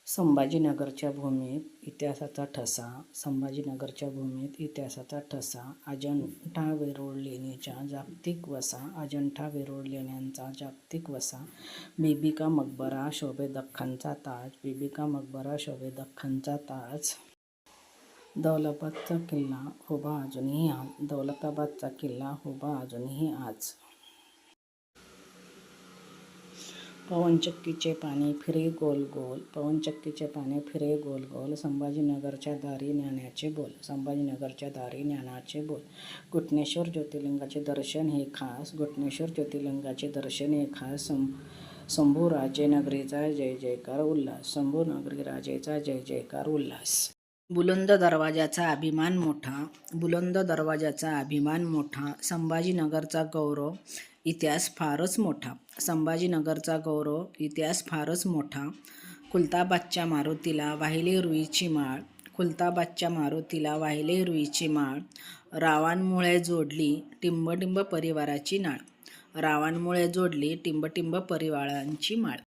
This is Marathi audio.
संभाजीनगरच्या भूमीत इतिहासाचा ठसा. संभाजीनगरच्या भूमीत इतिहासाचा ठसा. अजंठा वेरूळ लेणीचा जागतिक वसा. अजंठा वेरूळ लेण्यांचा जागतिक वसा. बीबी का मकबरा शोभे दख्खनचा ताज. बीबी का मकबरा शोभे दख्खनचा ताज. दौलताबादचा किल्ला उभा अजूनही आज. दौलताबादचा किल्ला उभा अजूनही आज. पवनचक्कीचे पाणी फिरे गोल गोल. पवनचक्कीचे पाणी फिरे गोल गोल. संभाजीनगरच्या दारी ज्ञानाचे बोल. संभाजीनगरच्या दारी ज्ञानाचे बोल. घुटणेश्वर ज्योतिर्लिंगाचे दर्शन हे खास. घुटणेश्वर ज्योतिर्लिंगाचे दर्शन हे खास. शंभूराजे नगरीचा जय जयकार उल्हास. शंभूनगरी राजेचा जय जयकार उल्हास. बुलंद दरवाजाचा अभिमान मोठा. बुलंद दरवाजाचा अभिमान मोठा. संभाजीनगरचा गौरव इतिहास फारच मोठा. संभाजीनगरचा गौरव इतिहास फारच मोठा. खुलताबादच्या मारुतीला वाहिले रुईची माळ. खुलताबादच्या मारुतीला वाहिले रुईची माळ. रावांमुळे जोडली टिंबटिंब परिवाराची नाळ. रावांमुळे जोडली टिंबटिंब परिवारांची माळ.